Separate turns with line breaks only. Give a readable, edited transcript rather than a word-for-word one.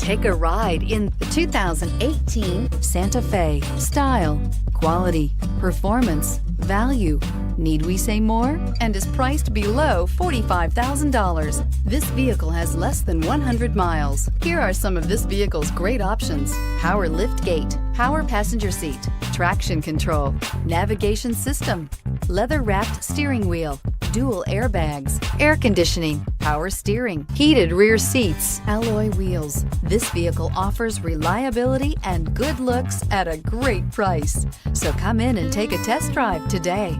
Take a ride in the 2018 Santa Fe. Style, quality, performance, value. Need we say more? And is priced below $45,000. This vehicle has less than 100 miles. Here are some of this vehicle's great options: power lift gate, power passenger seat, traction control, navigation system, leather-wrapped steering wheel, dual airbags, air conditioning, power steering, heated rear seats, alloy wheels. This vehicle offers reliability and good looks at a great price. So come in and take a test drive today.